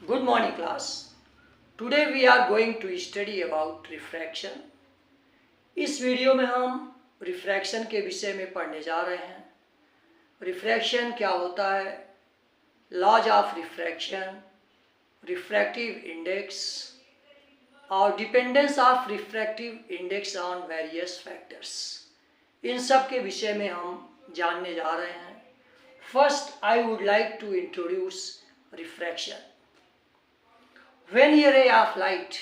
Good morning class. Today we are going to study about refraction. इस video में हम refraction के विषय में पढ़ने जा रहे हैं। रिफ्रैक्शन क्या होता है, laws of refraction, refractive index और dependence of refractive index on various factors, इन सब के विषय में हम जानने जा रहे हैं। First I would like to introduce refraction. When a ray of light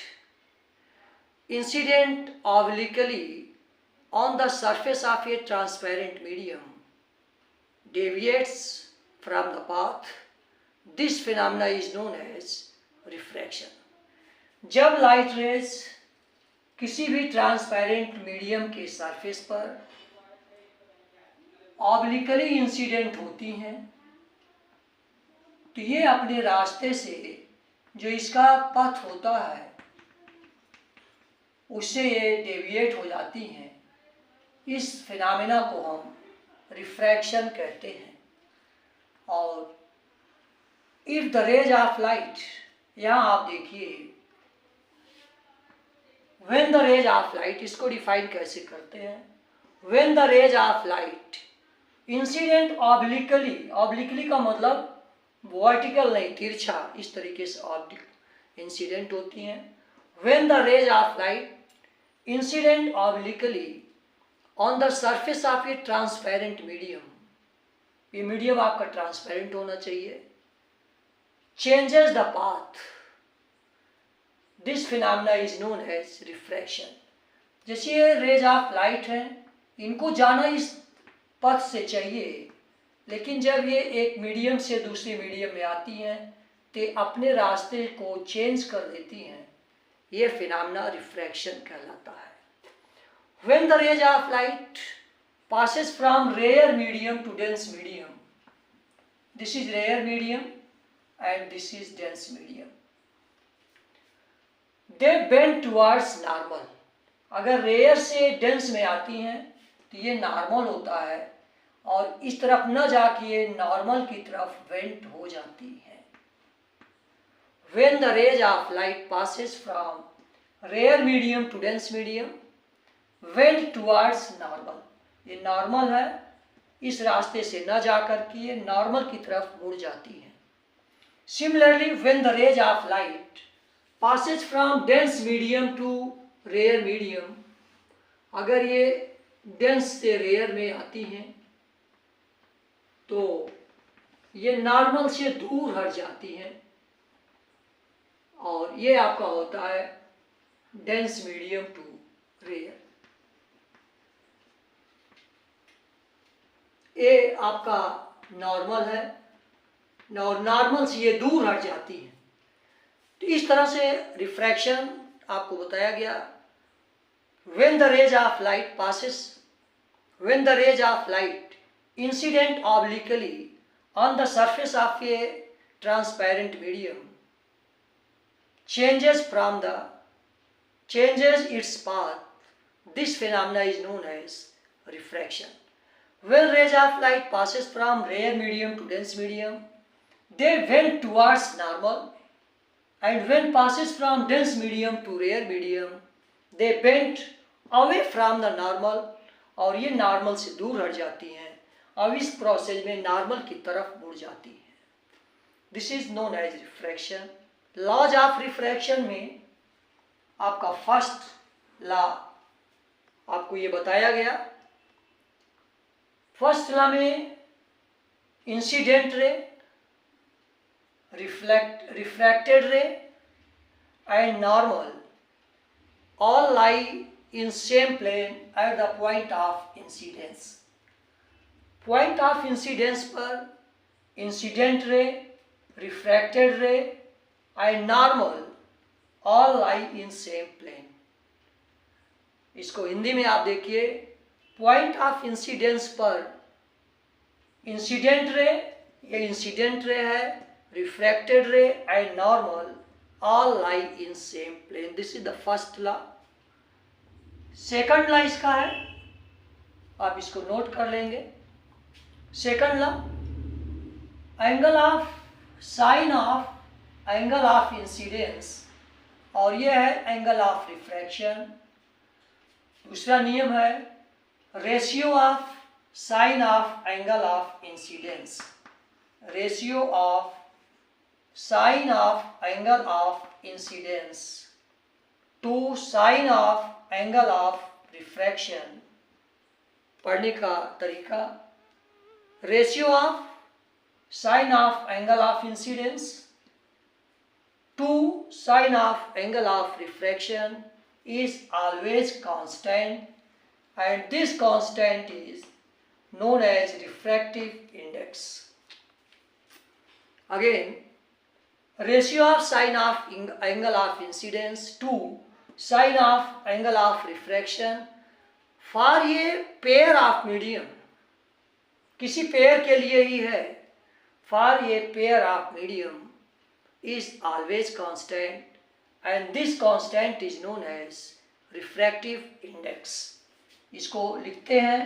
incident obliquely on the surface of a transparent medium deviates from the path, this phenomena is known as refraction. जब light rays किसी भी transparent medium के surface पर obliquely incident होती हैं तो ये अपने रास्ते से जो इसका पथ होता है उससे ये डेविएट हो जाती हैं। इस फिनोमेना को हम रिफ्रैक्शन कहते हैं। और if the rays of light, यहाँ आप देखिए when the rays of light, इसको डिफाइन कैसे करते हैं। When the rays of light incident obliquely, obliquely का मतलब वर्टिकल नहीं, तिरछा, इस तरीके से ऑब्लिक इंसिडेंट होती हैं। When the rays of light incident obliquely on the surface of a transparent medium, ये मीडियम आपका ट्रांसपेरेंट होना चाहिए, changes the path, this phenomena is known as refraction. जैसे ये रेज ऑफ लाइट हैं, इनको जाना इस पथ से चाहिए, लेकिन जब ये एक मीडियम से दूसरे मीडियम में आती हैं तो अपने रास्ते को चेंज कर देती हैं। ये फिनोमेना रिफ्रैक्शन कहलाता है। When the rays of light passes from rare medium to dense medium, this is rare medium and this is dense medium, they bend towards normal. अगर रेयर से डेंस में आती हैं तो ये नॉर्मल होता है और इस तरफ न जाके ये नॉर्मल की तरफ वेंट हो जाती है। When the rays of light passes from rare medium to dense medium, went towards normal, ये नॉर्मल है, इस रास्ते से न जाकर के ये नॉर्मल की तरफ मुड़ जाती है। Similarly, when the rays of light passes from dense medium to rare medium, अगर ये डेंस से रेयर में आती हैं तो ये नॉर्मल से दूर हट जाती हैं और ये आपका होता है डेंस मीडियम टू रेयर। ये आपका नॉर्मल है और नॉर्मल से ये दूर हट जाती है। तो इस तरह से रिफ्रैक्शन आपको बताया गया। When the rays of light passes, when the rays of light incident obliquely on the surface of a transparent medium changes its path, this phenomena is known as refraction. When rays of light passes from rare medium to dense medium, they went towards normal, and when passes from dense medium to rare medium, they bent away from the normal, और ये normal से दूर हट जाती हैं। अब इस process में नॉर्मल की तरफ मुड़ जाती है। This is known as refraction. Laws of refraction में आपका फर्स्ट लॉ आपको ये बताया गया। फर्स्ट लॉ में incident ray, refracted ray and normal all lie in same plane at the point of incidence. Point of incidence पर incident ray, refracted ray and normal all lie in same plane. इसको हिंदी में आप देखिए, point of incidence पर incident ray, ये incident ray है, refracted ray and normal all lie in same plane. This is the first law. Second law इसका है, आप इसको नोट कर लेंगे। Second law, angle of sine of angle of incidence और ये है एंगल ऑफ रिफ्रैक्शन। दूसरा नियम है ratio of sine of angle of incidence, ratio of sine of angle of incidence to sine of angle of refraction. पढ़ने का तरीका, ratio of sine of angle of incidence to sine of angle of refraction is always constant and this constant is known as refractive index. Again, ratio of sine of angle of incidence to sine of angle of refraction for a pair of medium, किसी pair के लिए ही है, for a pair of medium is always constant and this constant is known as refractive index. इसको लिखते हैं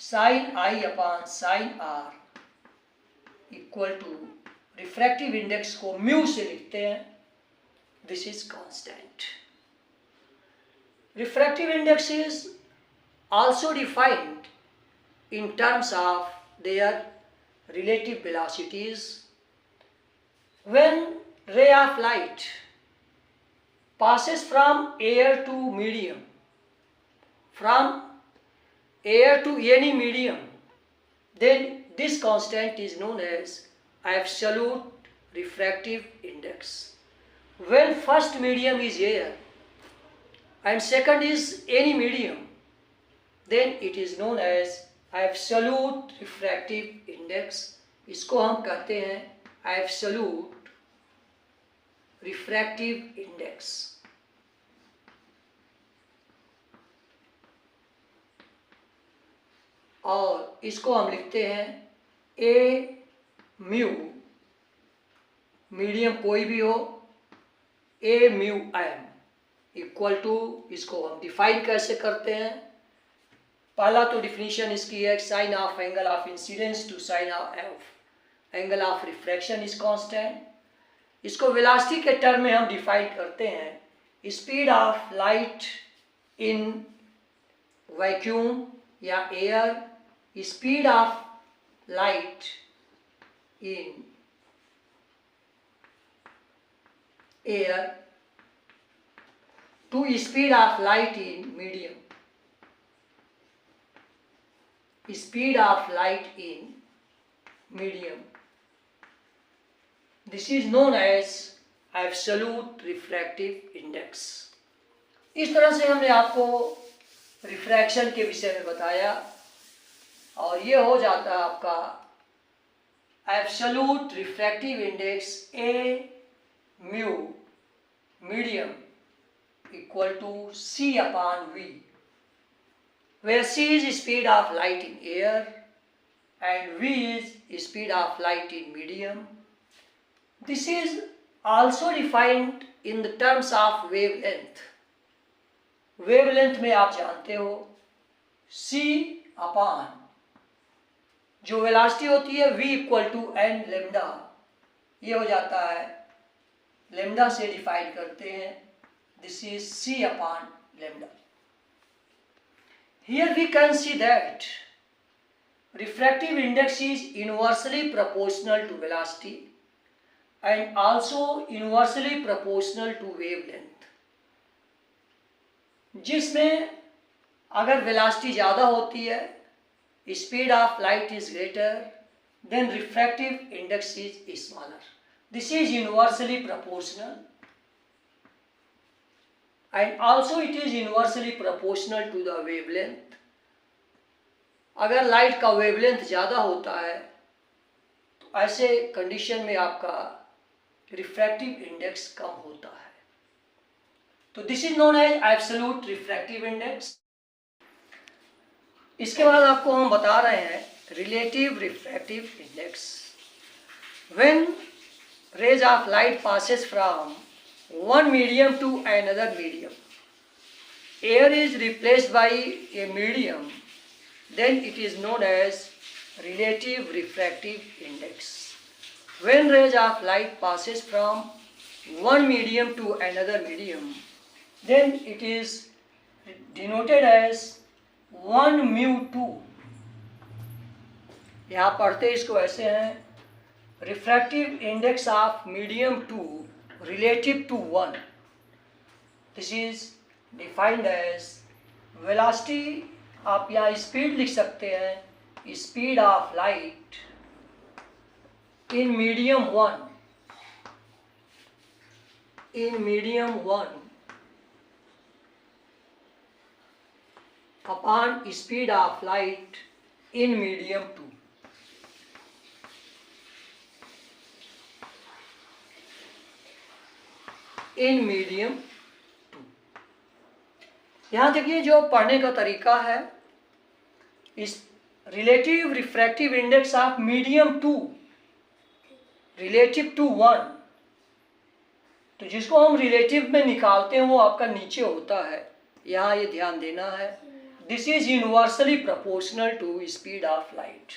sin I upon sin R equal to refractive index को mu से लिखते हैं, this is constant. Refractive index is also defined in terms of their relative velocities. When ray of light passes from air to medium, from air to any medium, then this constant is known as absolute refractive index. When first medium is air and second is any medium, then it is known as absolute refractive index. इसको हम कहते हैं absolute refractive index. और इसको हम लिखते हैं ए mu, medium कोई भी हो, ए म्यू एम इक्वल टू, इसको हम डिफाइन कैसे करते हैं, पहला तो डिफिनीशन इसकी है sine of angle of incidence to sine of angle of refraction is constant. इसको वेलोसिटी के टर्म में हम डिफाइन करते हैं speed of light in vacuum या air, speed of light in air to speed of light in medium, speed of light in medium, this is known as absolute refractive index. इस तरह से हमने आपको रिफ्रैक्शन के विषय में बताया और ये हो जाता है आपका absolute refractive index a mu medium equal to c upon v, where c is speed of light in air and v is speed of light in medium. This is also defined in the terms of wavelength. Wavelength में आप जानते हो c upon जो velocity होती है v equal to n lambda, ये हो जाता है लेमडा से डिफाइन करते हैं, this is c upon lambda. Here we can see that refractive index is inversely proportional to velocity and also inversely proportional to wavelength. जिसमें अगर वेलोसिटी ज़्यादा होती है, speed of light is greater, then refractive index is smaller. This is inversely proportional and also it is inversely proportional to the wavelength. अगर light का wavelength ज़्यादा होता है तो ऐसे कंडीशन में आपका रिफ्रैक्टिव इंडेक्स कम होता है. तो this is known as absolute refractive index. इसके बाद आपको हम बता रहे हैं relative refractive index. When rays of light passes from one medium to another medium, air is replaced by a medium, then it is known as relative refractive index. When rays of light passes from one medium to another medium, then it is denoted as 1 mu 2. यहाँ पढ़ते इसको ऐसे हैं, refractive index of medium 2 relative to 1. This is defined as velocity, आप यहाँ speed लिख सकते हैं, speed of light in medium 1, in medium 1 upon speed of light in medium 2. In medium 2. यहाँ देखिए जो पढ़ने का तरीका है, इस relative refractive index of medium 2 relative to 1, तो जिसको हम रिलेटिव में निकालते हैं वो आपका नीचे होता है, यहाँ ये ध्यान देना है. This is universally proportional to speed of light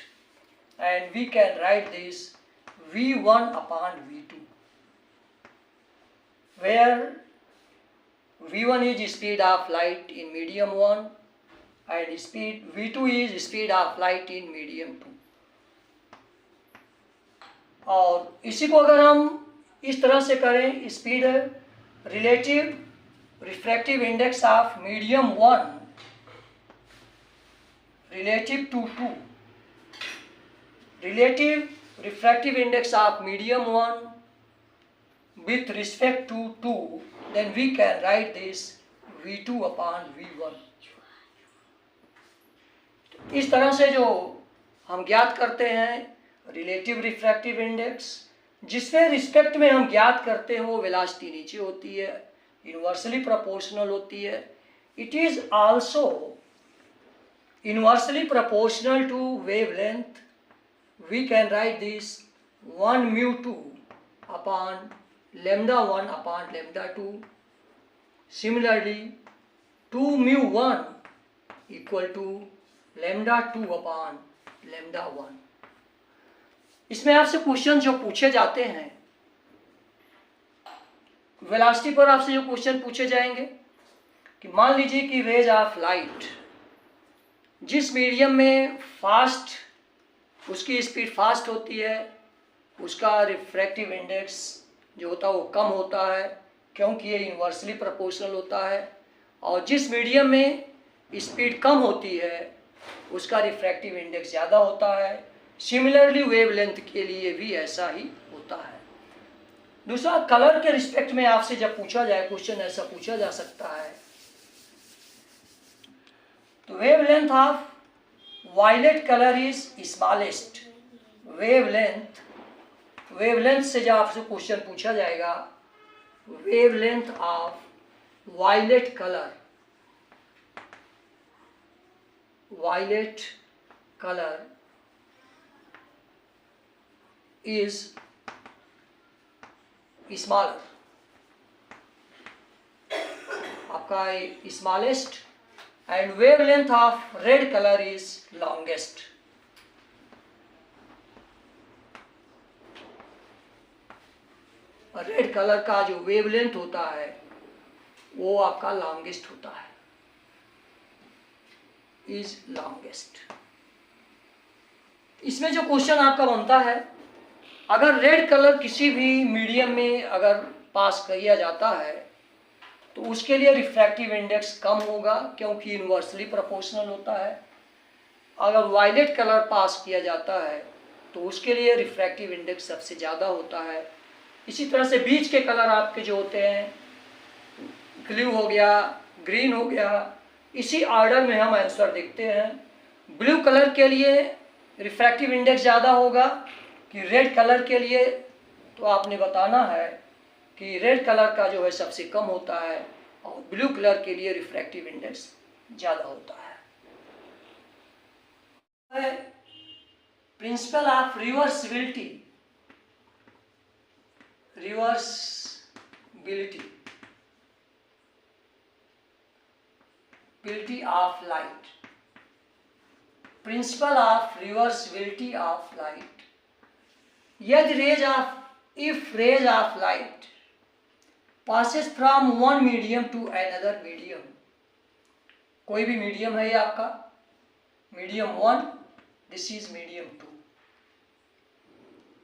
and we can write this v1 upon v2, where v1 is speed of light in medium 1 and v2 is speed of light in medium 2. और इसी को अगर हम इस तरह से करें, speed relative refractive index of medium 1 relative to 2, relative refractive index of medium 1 with respect to 2, then we can write this v2 upon v1. इस तरह से जो हम ज्ञात करते हैं रिलेटिव रिफ्रैक्टिव इंडेक्स, जिसके रिस्पेक्ट में हम ज्ञात करते हैं वो वेलोसिटी नीचे होती है, इनवर्सली प्रोपोर्शनल होती है. It is also inversely proportional to wavelength. We can write this 1 mu 2 upon lambda 1 upon lambda 2. Similarly, 2 mu 1 equal to lambda 2 upon lambda 1. इसमें आपसे क्वेश्चन जो पूछे जाते हैं, वेलोसिटी पर आपसे जो क्वेश्चन पूछे जाएंगे कि मान लीजिए कि रेज ऑफ लाइट जिस मीडियम में फास्ट, उसकी स्पीड फास्ट होती है, उसका रिफ्रैक्टिव इंडेक्स जो होता है वो कम होता है क्योंकि ये इन्वर्सली प्रोपोर्शनल होता है, और जिस मीडियम में स्पीड कम होती है उसका रिफ्रैक्टिव इंडेक्स ज़्यादा होता है. सिमिलरली वेवलेंथ के लिए भी ऐसा ही होता है. दूसरा, कलर के रिस्पेक्ट में आपसे जब पूछा जाए क्वेश्चन, ऐसा पूछा जा सकता है, तो wavelength of violet colour is smallest. Wavelength से जब आपसे क्वेश्चन पूछा जाएगा, wavelength of violet colour is smaller, आपका smallest, and wavelength of red colour is longest. Red colour का जो वेवलेंथ होता है वो आपका लॉन्गेस्ट होता है, इज लॉन्गेस्ट. इसमें जो क्वेश्चन आपका बनता है, अगर रेड कलर किसी भी मीडियम में अगर पास किया जाता है तो उसके लिए रिफ्रैक्टिव इंडेक्स कम होगा क्योंकि इन्वर्सली प्रोपोर्शनल होता है. अगर वायलेट कलर पास किया जाता है तो उसके लिए रिफ्रैक्टिव इंडेक्स सबसे ज़्यादा होता है. इसी तरह से बीच के कलर आपके जो होते हैं, ब्लू हो गया, ग्रीन हो गया, इसी ऑर्डर में हम आंसर देखते हैं. ब्लू कलर के लिए रिफ्रैक्टिव इंडेक्स ज़्यादा होगा कि रेड कलर के लिए, तो आपने बताना है कि रेड कलर का जो है सबसे कम होता है और ब्लू कलर के लिए रिफ्रैक्टिव इंडेक्स ज़्यादा होता है. Principle of reversibility of light. Principle of reversibility of light. If rays of light passes from one medium to another medium. कोई भी मीडियम है ये आपका मीडियम 1, दिस इज मीडियम 2,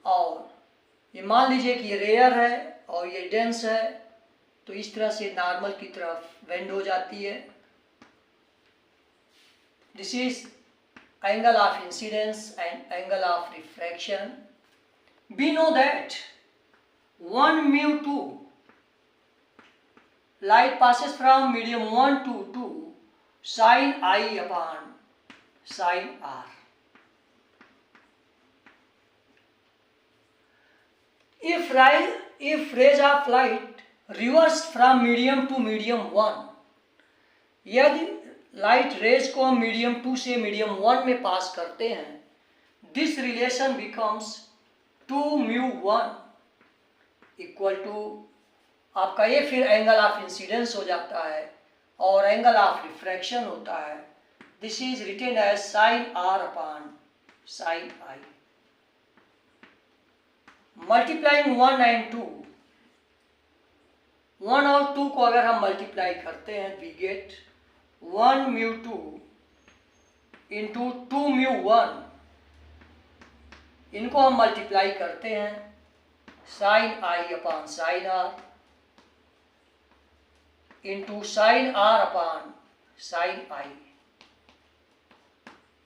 और ये मान लीजिए कि ये रेयर है और ये डेंस है, तो इस तरह से नॉर्मल की तरफ बेंड हो जाती है। This is angle of incidence and angle of refraction. We know that 1 mu 2, light passes from medium 1 to 2 sin I upon sin R. If rays of light reversed from medium to medium 1, यदि light rays को हम medium 2 से medium 1 में pass करते हैं, this relation becomes 2 mu 1 equal to आपका ये फिर एंगल ऑफ इंसिडेंस हो जाता है और एंगल ऑफ रिफ्रैक्शन होता है। This is written as sine R upon sine I। Multiplying 1 and 2, 1 और 2 को अगर हम मल्टीप्लाई करते हैं, we get 1 mu 2 into 2 mu 1, इनको हम मल्टीप्लाई करते हैं sine I upon sine R into sine R upon sine I।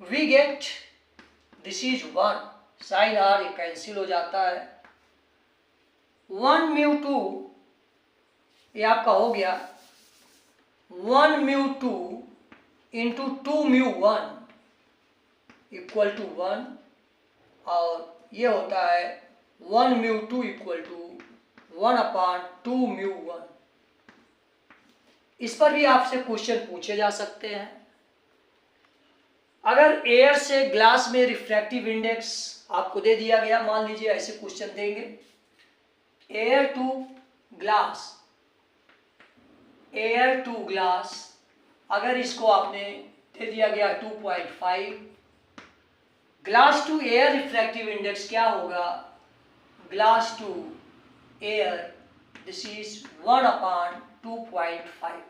We get this is 1, sine R ये कैंसिल हो जाता है। 1 mu 2 ये आपका हो गया 1 mu 2 into 2 mu 1 equal to 1, और ये होता है 1 mu 2 equal to 1 upon 2 mu 1। इस पर भी आपसे क्वेश्चन पूछे जा सकते हैं। अगर एयर से ग्लास में रिफ्रैक्टिव इंडेक्स आपको दे दिया गया, मान लीजिए ऐसे क्वेश्चन देंगे, air to glass, air to glass, अगर इसको आपने दे दिया गया 2.5, glass to air refractive index क्या होगा, glass to air, this is 1 upon 2.5,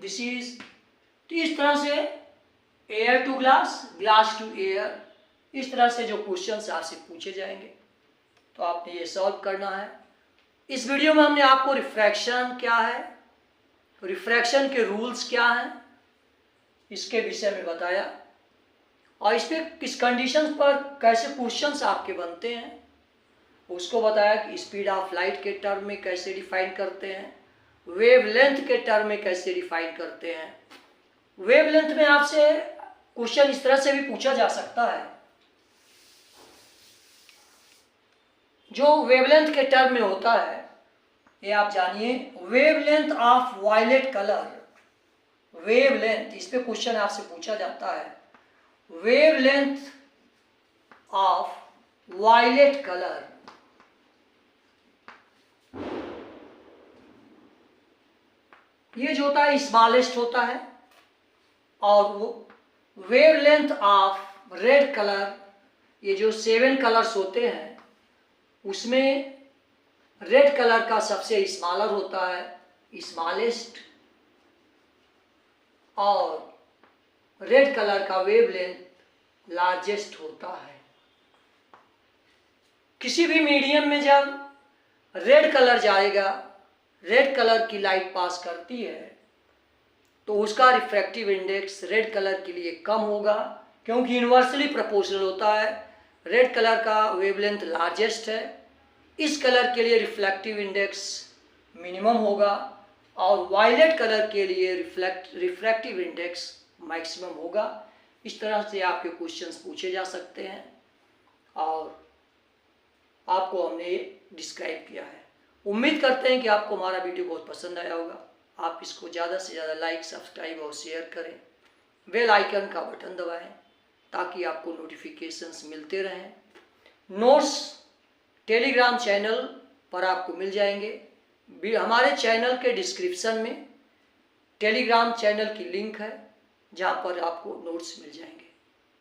this is, तो इस तरह से air to glass, glass to air, इस तरह से जो क्वेश्चंस आपसे पूछे जाएंगे तो आपने ये सॉल्व करना है। इस वीडियो में हमने आपको रिफ्रैक्शन क्या है, रिफ्रैक्शन के रूल्स क्या हैं, इसके विषय में बताया, और इस पे किस कंडीशंस पर कैसे क्वेश्चंस आपके बनते हैं उसको बताया कि स्पीड ऑफ लाइट के टर्म में कैसे डिफाइन करते हैं, वेवलेंथ के टर्म में कैसे डिफाइन करते हैं। वेवलेंथ में आपसे क्वेश्चन इस तरह से भी पूछा जा सकता है, जो वेवलेंथ के टर्म में होता है, ये आप जानिए, wavelength of violet colour, wavelength, इस पे क्वेश्चन आपसे पूछा जाता है, वेवलेंथ ऑफ वायलेट कलर, ये जो होता है स्मॉलेस्ट होता है, और वो वेवलेंथ ऑफ रेड कलर, ये जो 7 कलर्स होते हैं उसमें रेड कलर का सबसे स्मॉलर होता है, स्मॉलेस्ट, और रेड कलर का वेवलेंथ लार्जेस्ट होता है। किसी भी मीडियम में जब रेड कलर जाएगा, रेड कलर की लाइट पास करती है, तो उसका रिफ्रैक्टिव इंडेक्स रेड कलर के लिए कम होगा, क्योंकि इन्वर्सली प्रोपोर्शनल होता है। रेड कलर का वेवलेंथ लार्जेस्ट है, इस कलर के लिए रिफ्लेक्टिव इंडेक्स मिनिमम होगा, और वायलेट कलर के लिए रिफ्रैक्टिव इंडेक्स मैक्सिमम होगा। इस तरह से आपके क्वेश्चंस पूछे जा सकते हैं, और आपको हमने डिस्क्राइब किया है। उम्मीद करते हैं कि आपको हमारा वीडियो बहुत पसंद आया होगा। आप इसको ज़्यादा से ज़्यादा लाइक, सब्सक्राइब और शेयर करें, बेल आइकन का बटन दबाएं ताकि आपको नोटिफिकेशंस मिलते रहें। नोट्स टेलीग्राम चैनल पर आपको मिल जाएंगे। हमारे चैनल के डिस्क्रिप्शन में टेलीग्राम चैनल की लिंक है, जहाँ पर आपको नोट्स मिल जाएंगे।